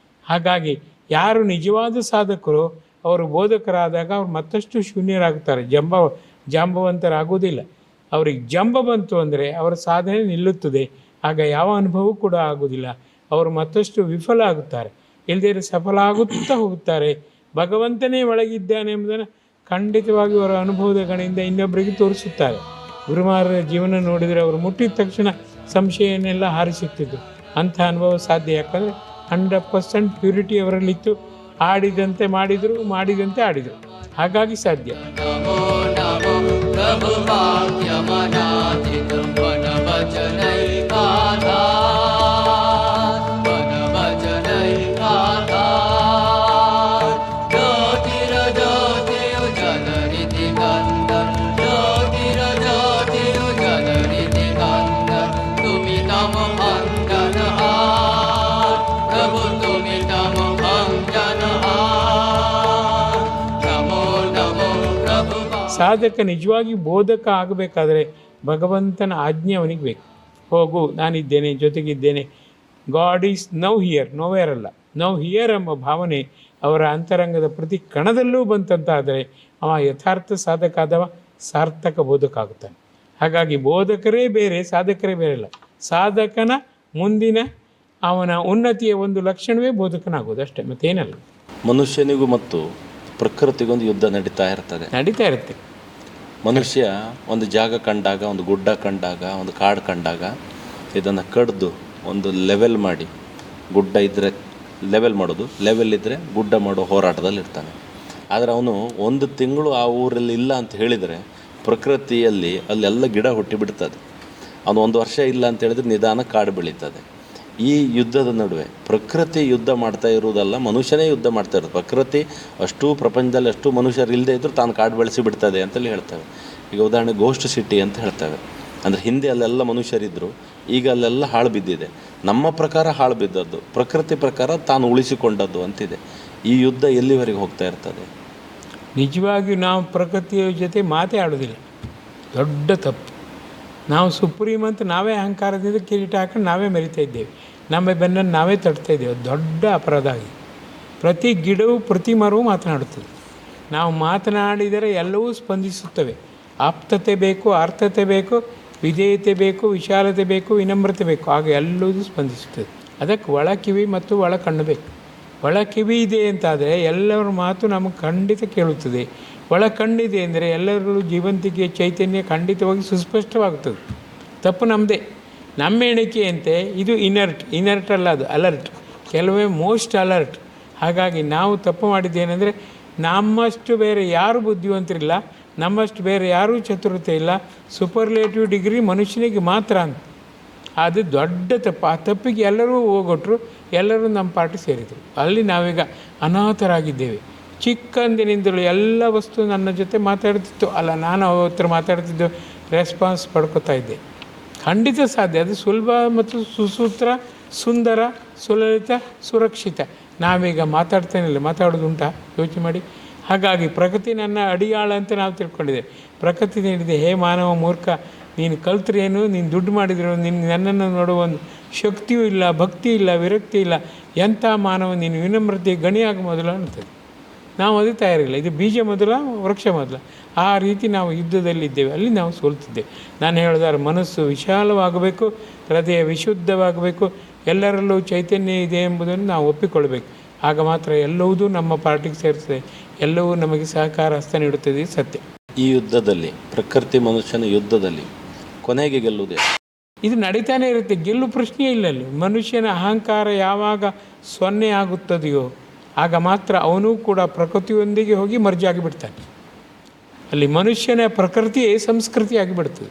ಹಾಗಾಗಿ ಯಾರು ನಿಜವಾದ ಸಾಧಕರು ಅವರು ಬೋಧಕರಾದಾಗ ಅವ್ರು ಮತ್ತಷ್ಟು ಶೂನ್ಯರಾಗುತ್ತಾರೆ, ಜಾಂಬವಂತರಾಗುವುದಿಲ್ಲ. ಅವ್ರಿಗೆ ಜಂಬ ಬಂತು ಅಂದರೆ ಅವರ ಸಾಧನೆ ನಿಲ್ಲುತ್ತದೆ. ಆಗ ಯಾವ ಅನುಭವವೂ ಕೂಡ ಆಗುವುದಿಲ್ಲ. ಅವರು ಮತ್ತಷ್ಟು ವಿಫಲ ಆಗುತ್ತಾರೆ, ಇಲ್ಲದೇ ಸಫಲ ಆಗುತ್ತಾ ಹೋಗುತ್ತಾರೆ. ಭಗವಂತನೇ ಒಳಗಿದ್ದಾನೆ ಎಂಬುದನ್ನು ಖಂಡಿತವಾಗಿ ಅವರ ಅನುಭವದ ಕಡೆಯಿಂದ ಇನ್ನೊಬ್ಬರಿಗೆ ತೋರಿಸುತ್ತಾರೆ. ಗುರುಮಾರರ ಜೀವನ ನೋಡಿದರೆ ಅವರು ಮುಟ್ಟಿದ ತಕ್ಷಣ ಸಂಶಯವನ್ನೆಲ್ಲ ಹಾರಿಸುತ್ತಿದ್ದು ಅಂಥ ಅನುಭವ ಸಾಧ್ಯ. ಯಾಕಂದರೆ 100% ಪ್ಯೂರಿಟಿ ಅವರಲ್ಲಿತ್ತು. ಆಡಿದಂತೆ ಮಾಡಿದರು, ಮಾಡಿದಂತೆ ಆಡಿದರು, ಹಾಗಾಗಿ ಸಾಧ್ಯ. ಸಾಧಕ ನಿಜವಾಗಿ ಬೋಧಕ ಆಗಬೇಕಾದ್ರೆ ಭಗವಂತನ ಆಜ್ಞೆ ಅವನಿಗೆ ಬೇಕು. ಹೋಗು, ನಾನಿದ್ದೇನೆ, ಜೊತೆಗಿದ್ದೇನೆ. God is now here, nowhere ಅಲ್ಲ, ನೌ ಹಿಯರ್ ಎಂಬ ಭಾವನೆ ಅವರ ಅಂತರಂಗದ ಪ್ರತಿ ಕಣದಲ್ಲೂ ಬಂತಂತಾದರೆ ಅವ ಯಥಾರ್ಥ ಸಾಧಕ ಆದವ ಸಾರ್ಥಕ ಬೋಧಕ ಆಗುತ್ತಾನೆ. ಹಾಗಾಗಿ ಬೋಧಕರೇ ಬೇರೆ, ಸಾಧಕರೇ ಬೇರೆ ಅಲ್ಲ. ಸಾಧಕನ ಮುಂದಿನ ಅವನ ಉನ್ನತಿಯ ಒಂದು ಲಕ್ಷಣವೇ ಬೋಧಕನಾಗೋದು, ಅಷ್ಟೇ, ಮತ್ತೇನಲ್ಲ. ಮನುಷ್ಯನಿಗೂ ಮತ್ತು ಪ್ರಕೃತಿಗೊಂದು ಯುದ್ಧ ನಡೀತಾ ಇರುತ್ತೆ. ಮನುಷ್ಯ ಒಂದು ಜಾಗ ಕಂಡಾಗ, ಒಂದು ಗುಡ್ಡ ಕಂಡಾಗ, ಒಂದು ಕಾಡು ಕಂಡಾಗ ಇದನ್ನು ಕಡ್ದು ಒಂದು ಲೆವೆಲ್ ಮಾಡಿ, ಗುಡ್ಡ ಇದ್ದರೆ ಲೆವೆಲ್ ಮಾಡೋದು, ಲೆವೆಲ್ ಇದ್ದರೆ ಗುಡ್ಡ ಮಾಡೋ ಹೋರಾಟದಲ್ಲಿ ಇರ್ತಾನೆ. ಆದರೆ ಅವನು 1 ತಿಂಗಳು ಆ ಊರಲ್ಲಿ ಇಲ್ಲ ಅಂತ ಹೇಳಿದರೆ ಪ್ರಕೃತಿಯಲ್ಲಿ ಅಲ್ಲೆಲ್ಲ ಗಿಡ ಹುಟ್ಟಿ ಬಿಡ್ತದೆ. ಅವನು 1 ವರ್ಷ ಇಲ್ಲ ಅಂತ ಹೇಳಿದ್ರೆ ನಿಧಾನ ಕಾಡು ಬೆಳೀತದೆ. ಈ ಯುದ್ಧದ ನಡುವೆ ಪ್ರಕೃತಿ ಯುದ್ಧ ಮಾಡ್ತಾ ಇರುವುದಲ್ಲ, ಮನುಷ್ಯನೇ ಯುದ್ಧ ಮಾಡ್ತಾ ಇರೋದು. ಪ್ರಕೃತಿ ಅಷ್ಟು ಪ್ರಪಂಚದಲ್ಲಿ ಅಷ್ಟು ಮನುಷ್ಯರು ಇಲ್ಲದೆ ಇದ್ದರೂ ತಾನು ಕಾಡು ಬೆಳೆಸಿ ಬಿಡ್ತದೆ ಅಂತೇಳಿ ಹೇಳ್ತೇವೆ. ಈಗ ಉದಾಹರಣೆ ಗೋಸ್ಟ್ ಸಿಟಿ ಅಂತ ಹೇಳ್ತೇವೆ. ಅಂದರೆ ಹಿಂದೆ ಅಲ್ಲೆಲ್ಲ ಮನುಷ್ಯರಿದ್ದರು, ಈಗ ಅಲ್ಲೆಲ್ಲ ಹಾಳು ಬಿದ್ದಿದೆ. ನಮ್ಮ ಪ್ರಕಾರ ಹಾಳು ಬಿದ್ದದ್ದು, ಪ್ರಕೃತಿ ಪ್ರಕಾರ ತಾನು ಉಳಿಸಿಕೊಂಡದ್ದು ಅಂತಿದೆ. ಈ ಯುದ್ಧ ಎಲ್ಲಿವರೆಗೆ ಹೋಗ್ತಾ ಇರ್ತದೆ? ನಿಜವಾಗಿಯೂ ನಾವು ಪ್ರಕೃತಿಯ ಜೊತೆ ಮಾತೇ ಆಡೋದಿಲ್ಲ, ದೊಡ್ಡ ತಪ್ಪು. ನಾವು ಸುಪ್ರೀಂ ಅಂತ ನಾವೇ ಅಹಂಕಾರದಿಂದ ಕಿರೀಟ ಹಾಕೊಂಡು ನಾವೇ ಮೆರಿತಾ ಇದ್ದೇವೆ, ನಮ್ಮ ಬೆನ್ನನ್ನು ನಾವೇ ತಟ್ತಾ ಇದ್ದೇವೆ. ದೊಡ್ಡ ಅಪರಾಧ ಆಗಿದೆ. ಪ್ರತಿ ಗಿಡವು ಪ್ರತಿ ಮರವೂ ಮಾತನಾಡುತ್ತದೆ. ನಾವು ಮಾತನಾಡಿದರೆ ಎಲ್ಲವೂ ಸ್ಪಂದಿಸುತ್ತವೆ. ಆಪ್ತತೆ ಬೇಕು, ಅರ್ಥತೆ ಬೇಕು, ವಿಧೇಯತೆ ಬೇಕು, ವಿಶಾಲತೆ ಬೇಕು, ವಿನಮ್ರತೆ ಬೇಕು, ಆಗ ಎಲ್ಲವೂ ಸ್ಪಂದಿಸುತ್ತದೆ. ಅದಕ್ಕೆ ಒಳ ಕಿವಿ ಮತ್ತು ಒಳ ಕಣ್ಣು ಬೇಕು. ಒಳ ಕಿವಿ ಇದೆ ಅಂತಾದರೆ ಎಲ್ಲರ ಮಾತು ನಮಗೆ ಖಂಡಿತ ಕೇಳುತ್ತದೆ. ಒಳ ಕಣ್ಣಿದೆ ಅಂದರೆ ಎಲ್ಲರೂ ಜೀವಂತಿಕೆಯ ಚೈತನ್ಯ ಖಂಡಿತವಾಗಿ ಸುಸ್ಪಷ್ಟವಾಗುತ್ತದೆ. ತಪ್ಪು ನಮ್ಮದೇ, ನಮ್ಮ ಎಣಿಕೆಯಂತೆ ಇದು ಇನರ್ಟ್ ಅಲ್ಲ, ಅದು ಅಲರ್ಟ್, ಕೆಲವೇ ಮೋಸ್ಟ್ ಅಲರ್ಟ್. ಹಾಗಾಗಿ ನಾವು ತಪ್ಪು ಮಾಡಿದ್ದೇನೆಂದರೆ ನಮ್ಮಷ್ಟು ಬೇರೆ ಯಾರೂ ಬುದ್ಧಿವಂತರಿಲ್ಲ, ನಮ್ಮಷ್ಟು ಬೇರೆ ಯಾರೂ ಚತುರತೆ ಇಲ್ಲ, ಸೂಪರ್ಲೇಟಿವ್ ಡಿಗ್ರಿ ಮನುಷ್ಯನಿಗೆ ಮಾತ್ರ ಅಂತ. ಅದು ದೊಡ್ಡ ತಪ್ಪು. ಆ ತಪ್ಪಿಗೆ ಎಲ್ಲರೂ ಹೋಗೊಟ್ರು, ಎಲ್ಲರೂ ನಮ್ಮ ಪಾರ್ಟಿ ಸೇರಿದರು. ಅಲ್ಲಿ ನಾವೀಗ ಅನಾಥರಾಗಿದ್ದೇವೆ. ಚಿಕ್ಕಂದಿನಿಂದಲೂ ಎಲ್ಲ ವಸ್ತು ನನ್ನ ಜೊತೆ ಮಾತಾಡ್ತಿತ್ತು, ಅಲ್ಲ ನಾನು ಅವ್ರ ಹತ್ರ ಮಾತಾಡ್ತಿದ್ದು, ರೆಸ್ಪಾನ್ಸ್ ಪಡ್ಕೋತಾ ಇದ್ದೆ. ಖಂಡಿತ ಸಾಧ್ಯ. ಅದು ಸುಲಭ ಮತ್ತು ಸುಸೂತ್ರ, ಸುಂದರ, ಸುಲಲಿತ, ಸುರಕ್ಷಿತ. ನಾವೀಗ ಮಾತಾಡ್ತೇನಿಲ್ಲ, ಮಾತಾಡೋದುಂಟಾ? ಯೋಚನೆ ಮಾಡಿ. ಹಾಗಾಗಿ ಪ್ರಕೃತಿ ನನ್ನ ಅಡಿಯಾಳ ಅಂತ ನಾವು ತಿಳ್ಕೊಂಡಿದ್ದೇವೆ. ಪ್ರಕೃತಿ ನೀಡಿದೆ, ಹೇ ಮಾನವ ಮೂರ್ಖ, ನೀನು ಕಲ್ತ್ರೇನು, ನೀನು ದುಡ್ಡು ಮಾಡಿದ್ರು, ನನ್ನನ್ನು ನೋಡುವ ಒಂದು ಶಕ್ತಿಯೂ ಇಲ್ಲ, ಭಕ್ತಿ ಇಲ್ಲ, ವಿರಕ್ತಿ ಇಲ್ಲ, ಎಂಥ ಮಾನವ ನೀನು, ವಿನಮ್ರತೆ ಗಣಿಯಾಗ ಮೊದಲು ಅಂತದೆ. ನಾವು ಅದು ತಯಾರಿಲ್ಲ. ಇದು ಬೀಜ ಮೊದಲ, ವೃಕ್ಷ ಮೊದಲ. ಆ ರೀತಿ ನಾವು ಯುದ್ಧದಲ್ಲಿದ್ದೇವೆ, ಅಲ್ಲಿ ನಾವು ಸೋಲ್ತಿದ್ದೇವೆ. ನಾನು ಹೇಳಿದಾರೆ, ಮನಸ್ಸು ವಿಶಾಲವಾಗಬೇಕು, ಹೃದಯ ವಿಶುದ್ಧವಾಗಬೇಕು, ಎಲ್ಲರಲ್ಲೂ ಚೈತನ್ಯ ಇದೆ ಎಂಬುದನ್ನು ನಾವು ಒಪ್ಪಿಕೊಳ್ಬೇಕು. ಆಗ ಮಾತ್ರ ಎಲ್ಲವೂ ನಮ್ಮ ಪಾರ್ಟಿಗೆ ಸೇರ್ತದೆ, ಎಲ್ಲವೂ ನಮಗೆ ಸಹಕಾರ ಹಸ್ತ ನೀಡುತ್ತದೆ. ಸತ್ಯ. ಈ ಯುದ್ಧದಲ್ಲಿ, ಪ್ರಕೃತಿ ಮನುಷ್ಯನ ಯುದ್ಧದಲ್ಲಿ ಕೊನೆಗೆ ಗೆಲ್ಲುವುದೇ? ಇದು ನಡೀತಾನೆ ಇರುತ್ತೆ, ಗೆಲ್ಲು ಪ್ರಶ್ನೆ ಇಲ್ಲ. ಅಲ್ಲಿ ಮನುಷ್ಯನ ಅಹಂಕಾರ ಯಾವಾಗ 0 ಆಗುತ್ತದೆಯೋ ಆಗ ಮಾತ್ರ ಅವನೂ ಕೂಡ ಪ್ರಕೃತಿಯೊಂದಿಗೆ ಹೋಗಿ ಮರ್ಜಾಗಿ ಬಿಡ್ತಾನೆ. ಅಲ್ಲಿ ಮನುಷ್ಯನ ಪ್ರಕೃತಿಯೇ ಸಂಸ್ಕೃತಿ ಆಗಿಬಿಡ್ತದೆ.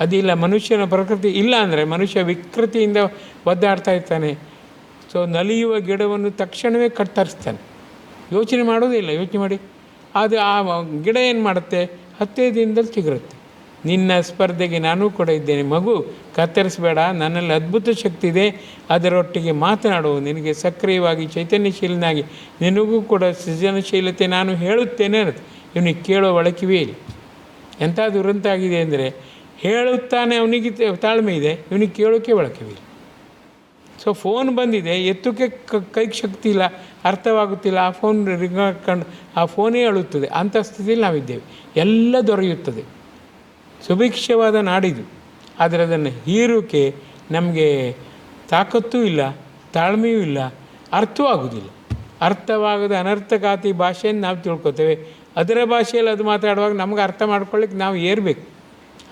ಅದಿಲ್ಲ, ಮನುಷ್ಯನ ಪ್ರಕೃತಿ ಇಲ್ಲ ಅಂದರೆ ಮನುಷ್ಯ ವಿಕೃತಿಯಿಂದ ಒದ್ದಾಡ್ತಾ ಇರ್ತಾನೆ. ಸೊ ನಲಿಯುವ ಗಿಡವನ್ನು ತಕ್ಷಣವೇ ಕತ್ತರಿಸ್ತಾನೆ, ಯೋಚನೆ ಮಾಡೋದಿಲ್ಲ. ಯೋಚನೆ ಮಾಡಿ, ಅದು ಆ ಗಿಡ ಏನು ಮಾಡುತ್ತೆ? 15 ದಿನದಲ್ಲಿ ಚಿಗುರುತ್ತೆ. ನಿನ್ನ ಸ್ಪರ್ಧೆಗೆ ನಾನೂ ಕೂಡ ಇದ್ದೇನೆ, ಮಗು ಕತ್ತರಿಸಬೇಡ, ನನ್ನಲ್ಲಿ ಅದ್ಭುತ ಶಕ್ತಿ ಇದೆ, ಅದರೊಟ್ಟಿಗೆ ಮಾತನಾಡು, ನಿನಗೆ ಸಕ್ರಿಯವಾಗಿ ಚೈತನ್ಯಶೀಲನಾಗಿ ನಿನಗೂ ಕೂಡ ಸೃಜನಶೀಲತೆ ನಾನು ಹೇಳುತ್ತೇನೆ ಅನ್ನೋದು. ಇವನಿಗೆ ಕೇಳೋ ಒಳಕಿವೇ ಇಲ್ಲ. ಎಂಥ ದುರಂತ ಆಗಿದೆ ಅಂದರೆ, ಹೇಳುತ್ತಾನೆ ಅವನಿಗೆ ತಾಳ್ಮೆ ಇದೆ, ಇವನಿಗೆ ಕೇಳೋಕ್ಕೆ ಒಳಕಿವಿಲ್ಲ. ಸೊ ಫೋನ್ ಬಂದಿದೆ, ಎತ್ತೋಕ್ಕೆ ಕೈಗೆ ಶಕ್ತಿ ಇಲ್ಲ, ಅರ್ಥವಾಗುತ್ತಿಲ್ಲ, ಆ ಫೋನ್ ರಿಂಗ್ ಹಾಕ್ಕೊಂಡು ಆ ಫೋನೇ ಅಳುತ್ತದೆ. ಅಂಥ ಸ್ಥಿತಿಯಲ್ಲಿ ನಾವಿದ್ದೇವೆ. ಎಲ್ಲ ದೊರೆಯುತ್ತದೆ, ಸುಭಿಕ್ಷವಾದ ನಾಡಿದು. ಆದರೆ ಅದನ್ನು ಹೀರೋಕ್ಕೆ ನಮಗೆ ತಾಕತ್ತೂ ಇಲ್ಲ, ತಾಳ್ಮೆಯೂ ಇಲ್ಲ, ಅರ್ಥವೂ ಆಗೋದಿಲ್ಲ. ಅರ್ಥವಾಗದ ಅನರ್ಥಘಾತಿ ಭಾಷೆಯನ್ನು ನಾವು ತಿಳ್ಕೊತೇವೆ. ಅದರ ಭಾಷೆಯಲ್ಲಿ ಅದು ಮಾತಾಡುವಾಗ ನಮ್ಗೆ ಅರ್ಥ ಮಾಡ್ಕೊಳ್ಳಿಕ್ಕೆ ನಾವು ಏರಬೇಕು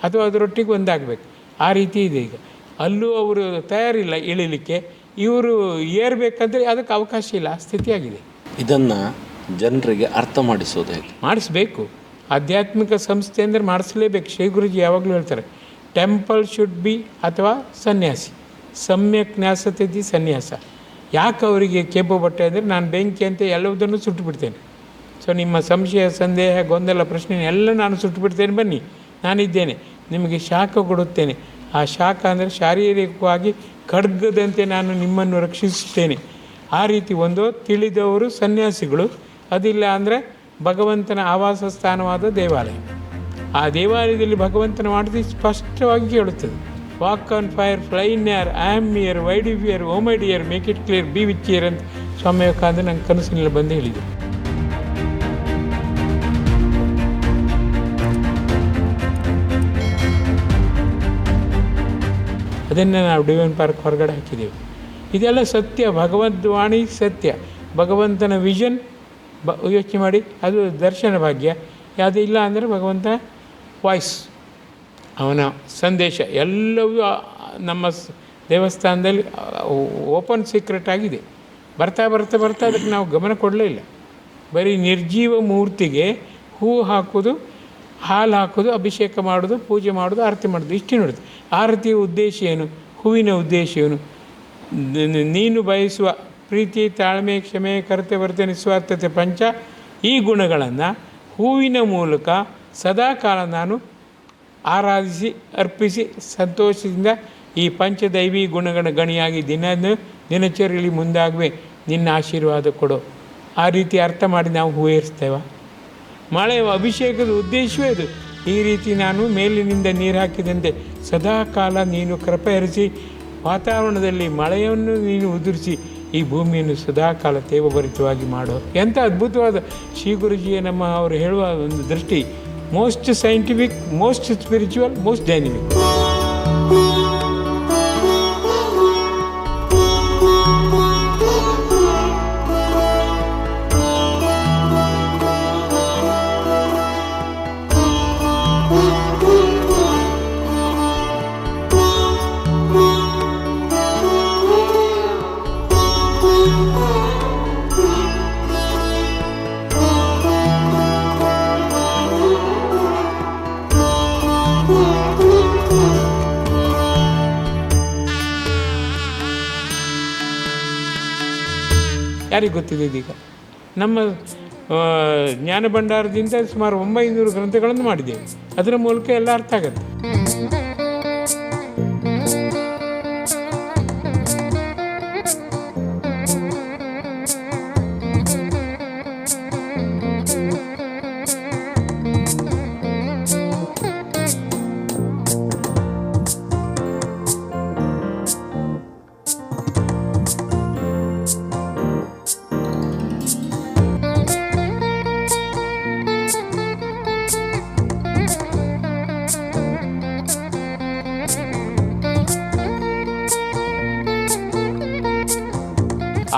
ಅಥವಾ ಅದರೊಟ್ಟಿಗೆ ಒಂದಾಗಬೇಕು. ಆ ರೀತಿ ಇದೆ. ಈಗ ಅಲ್ಲೂ ಅವರು ತಯಾರಿಲ್ಲ ಇಳಿಲಿಕ್ಕೆ, ಇವರು ಏರಬೇಕಂದ್ರೆ ಅದಕ್ಕೆ ಅವಕಾಶ ಇಲ್ಲ, ಆ ಸ್ಥಿತಿಯಾಗಿದೆ. ಇದನ್ನು ಜನರಿಗೆ ಅರ್ಥ ಮಾಡಿಸೋದು ಹೇಗೆ? ಮಾಡಿಸ್ಬೇಕು. ಆಧ್ಯಾತ್ಮಿಕ ಸಂಸ್ಥೆ ಅಂದರೆ ಮಾಡಿಸಲೇಬೇಕು. ಶ್ರೀ ಗುರುಜಿ ಯಾವಾಗಲೂ ಹೇಳ್ತಾರೆ, ಟೆಂಪಲ್ ಶುಡ್ ಬಿ ಅಥವಾ ಸನ್ಯಾಸಿ, ಸಮ್ಯಕ್ ನ್ಯಾಸತಿಥಿ ಸನ್ಯಾಸ. ಯಾಕೆ ಅವರಿಗೆ ಕೆಂಪು ಬಟ್ಟೆ ಅಂದರೆ, ನಾನು ಬೆಂಕಿ ಅಂತ ಎಲ್ಲವುದನ್ನು ಸುಟ್ಟು ಬಿಡ್ತೇನೆ. ಸೊ ನಿಮ್ಮ ಸಂಶಯ, ಸಂದೇಹ, ಗೊಂದಲ, ಪ್ರಶ್ನೆ ಎಲ್ಲ ನಾನು ಸುಟ್ಟು ಬಿಡ್ತೇನೆ, ಬನ್ನಿ ನಾನಿದ್ದೇನೆ, ನಿಮಗೆ ಶಾಖ ಕೊಡುತ್ತೇನೆ. ಆ ಶಾಖ ಅಂದರೆ ಶಾರೀರಿಕವಾಗಿ ಖಡ್ಗದಂತೆ ನಾನು ನಿಮ್ಮನ್ನು ರಕ್ಷಿಸುತ್ತೇನೆ. ಆ ರೀತಿ ಒಂದು ತಿಳಿದವರು ಸನ್ಯಾಸಿಗಳು. ಅದಿಲ್ಲ ಅಂದರೆ ಭಗವಂತನ ಆವಾಸ ಸ್ಥಾನವಾದ ದೇವಾಲಯ. ಆ ದೇವಾಲಯದಲ್ಲಿ ಭಗವಂತನ ಮಾಡಿದ ಸ್ಪಷ್ಟವಾಗಿ ಕೇಳುತ್ತದೆ, walk on fire, fly in air, I am here, why do fear, oh my dear, make it clear, be with here ಅಂತ ಸ್ವಾಮಿ ವಿವೇಕಾನಂದ ನಂಗೆ ಕನಸಿನಲ್ಲಿ ಬಂದು ಹೇಳಿದರು. ಅದನ್ನು ನಾವು ಡಿವೈನ್ ಪಾರ್ಕ್ ಹೊರಗಡೆ ಹಾಕಿದ್ದೇವೆ. ಇದೆಲ್ಲ ಸತ್ಯ, ಭಗವದ್ವಾಣಿ ಸತ್ಯ, ಭಗವಂತನ ವಿಷನ್. ಯೋಚನೆ ಮಾಡಿ, ಅದು ದರ್ಶನ ಭಾಗ್ಯ. ಯಾವುದು ಇಲ್ಲ ಅಂದರೆ ಭಗವಂತನ ವಾಯ್ಸ್, ಅವನ ಸಂದೇಶ ಎಲ್ಲವೂ ನಮ್ಮ ದೇವಸ್ಥಾನದಲ್ಲಿ ಓಪನ್ ಸೀಕ್ರೆಟ್ ಆಗಿದೆ. ಬರ್ತಾ ಬರ್ತಾ ಬರ್ತಾ ಅದಕ್ಕೆ ನಾವು ಗಮನ ಕೊಡಲೇ ಇಲ್ಲ. ಬರೀ ನಿರ್ಜೀವ ಮೂರ್ತಿಗೆ ಹೂ ಹಾಕೋದು, ಹಾಲು ಹಾಕೋದು, ಅಭಿಷೇಕ ಮಾಡೋದು, ಪೂಜೆ ಮಾಡೋದು, ಆರತಿ ಮಾಡೋದು, ಇಷ್ಟೇ ನೋಡೋದು. ಆರತಿಯ ಉದ್ದೇಶ ಏನು? ಹೂವಿನ ಉದ್ದೇಶ ಏನು? ನೀನು ಬಯಸುವ ಪ್ರೀತಿ, ತಾಳ್ಮೆ, ಕ್ಷಮೆ, ಕರ್ತವ್ಯತೆ, ನಿಸ್ವಾರ್ಥತೆ, ಪಂಚ ಈ ಗುಣಗಳನ್ನು ಹೂವಿನ ಮೂಲಕ ಸದಾಕಾಲ ನಾನು ಆರಾಧಿಸಿ ಅರ್ಪಿಸಿ ಸಂತೋಷದಿಂದ ಈ ಪಂಚದೈವಿ ಗುಣಗಳ ಗಣಿಯಾಗಿ ದಿನಚರಿಯಲ್ಲಿ ಮುಂದಾಗುವೆ, ನಿನ್ನ ಆಶೀರ್ವಾದ ಕೊಡು. ಆ ರೀತಿ ಅರ್ಥ ಮಾಡಿ ನಾವು ಹೂ ಏರಿಸ್ತೇವೆ. ಮಳೆಯ ಅಭಿಷೇಕದ ಉದ್ದೇಶವೇ ಅದು. ಈ ರೀತಿ ನಾನು ಮೇಲಿನಿಂದ ನೀರು ಹಾಕಿದಂತೆ ಸದಾಕಾಲ ನೀನು ಕೃಪೆ ಹರಿಸಿ ವಾತಾವರಣದಲ್ಲಿ ಮಳೆಯನ್ನು ನೀನು ಉದುರಿಸಿ ಈ ಭೂಮಿಯನ್ನು ಸದಾಕಾಲ ತೇವಭರಿತವಾಗಿ ಮಾಡೋ. ಎಂಥ ಅದ್ಭುತವಾದ ಶ್ರೀ ಗುರುಜಿಯ ನಮ್ಮ ಅವರು ಹೇಳುವ ಒಂದು ದೃಷ್ಟಿ, most scientific, most spiritual, most dynamic. ಯಾರಿಗೆ ಗೊತ್ತಿದೆ ಇದೀಗ? ನಮ್ಮ ಜ್ಞಾನ ಭಂಡಾರದಿಂದ ಸುಮಾರು 900 ಗ್ರಂಥಗಳನ್ನು ಮಾಡಿದ್ದೇವೆ. ಅದರ ಮೂಲಕ ಎಲ್ಲ ಅರ್ಥ ಆಗುತ್ತೆ.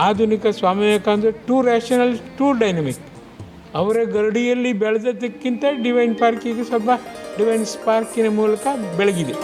ಆಧುನಿಕ Swami Vivekananda too rational, too dynamic. ಅವರ ಗರಡಿಯಲ್ಲಿ ಬೆಳೆದದ್ದಕ್ಕಿಂತ ಡಿವೈನ್ ಪಾರ್ಕಿಗೆ ಸ್ವಲ್ಪ ಡಿವೈನ್ ಸ್ಪಾರ್ಕಿನ ಮೂಲಕ ಬೆಳಗಿದೆ.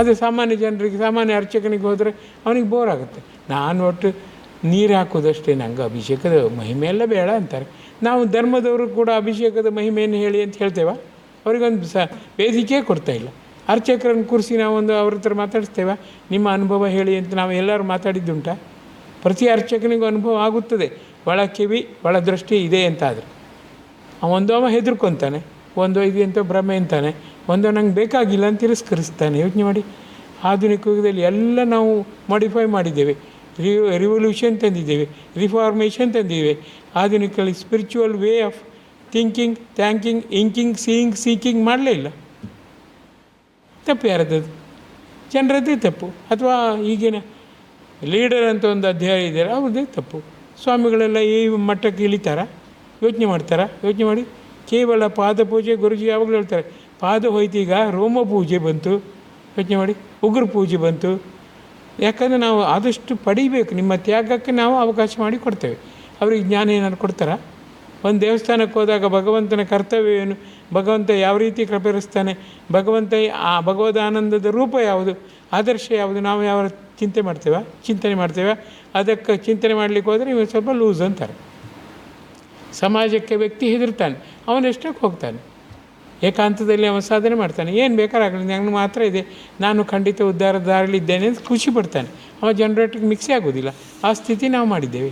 ಅದು ಸಾಮಾನ್ಯ ಜನರಿಗೆ, ಸಾಮಾನ್ಯ ಅರ್ಚಕನಿಗೆ ಹೋದರೆ ಅವನಿಗೆ ಬೋರ್ ಆಗುತ್ತೆ. ನಾನು ಒಟ್ಟು ನೀರು ಹಾಕೋದಷ್ಟೇ, ನಂಗೆ ಅಭಿಷೇಕದ ಮಹಿಮೆ ಎಲ್ಲ ಬೇಡ ಅಂತಾರೆ. ನಾವು ಧರ್ಮದವರು ಕೂಡ ಅಭಿಷೇಕದ ಮಹಿಮೆಯನ್ನು ಹೇಳಿ ಅಂತ ಹೇಳ್ತೇವೆ. ಅವರಿಗೊಂದು ವೇದಿಕೆ ಕೊಡ್ತಾ ಇಲ್ಲ. ಅರ್ಚಕರನ್ನು ಕೂರಿಸಿ ನಾವೊಂದು ಅವ್ರ ಹತ್ರ ಮಾತಾಡಿಸ್ತೇವೆ, ನಿಮ್ಮ ಅನುಭವ ಹೇಳಿ ಅಂತ ನಾವು ಎಲ್ಲರೂ ಮಾತಾಡಿದ್ದುಂಟ. ಪ್ರತಿ ಅರ್ಚಕನಿಗೂ ಅನುಭವ ಆಗುತ್ತದೆ, ಒಳ ಕಿವಿ ಒಳ ದೃಷ್ಟಿ ಇದೆ ಅಂತಾದರೆ. ಅವ ಹೆದರ್ಕೊತಾನೆ, ಒಂದು ಇದು ಎಂತ ಭ್ರಮೆ ಅಂತಾನೆ, ಒಂದು ನಂಗೆ ಬೇಕಾಗಿಲ್ಲ ಅಂತ ತಿರಸ್ಕರಿಸ್ತಾನೆ. ಯೋಚನೆ ಮಾಡಿ, ಆಧುನಿಕ ಯುಗದಲ್ಲಿ ಎಲ್ಲ ನಾವು ಮಾಡಿಫೈ ಮಾಡಿದ್ದೇವೆ, ರಿವಲ್ಯೂಷನ್ ತಂದಿದ್ದೇವೆ, ರಿಫಾರ್ಮೇಷನ್ ತಂದಿದ್ದೇವೆ. ಆಧುನಿಕಲ್ಲಿ spiritual way of thinking, thanking, inking, seeing, seeking ಮಾಡಲೇ ಇಲ್ಲ. ತಪ್ಪು ಯಾರದ್ದು? ಜನರದ್ದೇ ತಪ್ಪು. ಅಥವಾ ಈಗಿನ ಲೀಡರ್ ಅಂತ ಒಂದು ಅಧ್ಯಾಯ ಇದ್ದಾರೆ, ಅವ್ರದ್ದೇ ತಪ್ಪು. ಸ್ವಾಮಿಗಳೆಲ್ಲ ಈ ಮಟ್ಟಕ್ಕೆ ಇಳಿತಾರ? ಯೋಚನೆ ಮಾಡ್ತಾರಾ? ಯೋಚನೆ ಮಾಡಿ. ಕೇವಲ ಪಾದ ಪೂಜೆ, ಗುರುಜಿ ಯಾವಾಗಲೂ ಹೇಳ್ತಾರೆ, ಪಾದ ಹೋಯ್ತೀಗ ರೋಮ ಪೂಜೆ ಬಂತು. ಯೋಚನೆ ಮಾಡಿ, ಉಗ್ರ ಪೂಜೆ ಬಂತು. ಯಾಕಂದರೆ ನಾವು ಆದಷ್ಟು ಪಡಿಬೇಕು, ನಿಮ್ಮ ತ್ಯಾಗಕ್ಕೆ ನಾವು ಅವಕಾಶ ಮಾಡಿ ಕೊಡ್ತೇವೆ. ಅವ್ರಿಗೆ ಜ್ಞಾನ ಏನಾದ್ರು ಕೊಡ್ತಾರಾ? ಒಂದು ದೇವಸ್ಥಾನಕ್ಕೆ ಹೋದಾಗ ಭಗವಂತನ ಕರ್ತವ್ಯ ಏನು, ಭಗವಂತ ಯಾವ ರೀತಿ ಕೃಪೆರಿಸ್ತಾನೆ, ಭಗವಂತ ಆ ಭಗವದಾನಂದದ ರೂಪ ಯಾವುದು, ಆದರ್ಶ ಯಾವುದು, ನಾವು ಯಾವ ಚಿಂತನೆ ಮಾಡ್ತೇವೆ. ಅದಕ್ಕೆ ಚಿಂತನೆ ಮಾಡಲಿಕ್ಕೆ ಹೋದರೆ ಇವರು ಸ್ವಲ್ಪ ಲೂಸ್ ಅಂತಾರೆ. ಸಮಾಜಕ್ಕೆ ವ್ಯಕ್ತಿ ಹೆದರ್ತಾನೆ, ಅವನೆಷ್ಟಕ್ಕೆ ಹೋಗ್ತಾನೆ, ಏಕಾಂತದಲ್ಲಿ ಅವನು ಸಾಧನೆ ಮಾಡ್ತಾನೆ. ಏನು ಬೇಕಾರಾಗಲಿ, ನನಗೆ ಮಾತ್ರ ಇದೆ, ನಾನು ಖಂಡಿತ ಉದ್ಧಾರದ ದಾರಿಲಿದ್ದೇನೆ ಅಂತ ಖುಷಿ ಪಡ್ತಾನೆ. ಅವ ಜನರೇಟ್ಗೆ ಮಿಕ್ಸೇ ಆಗೋದಿಲ್ಲ. ಆ ಸ್ಥಿತಿ ನಾವು ಮಾಡಿದ್ದೇವೆ.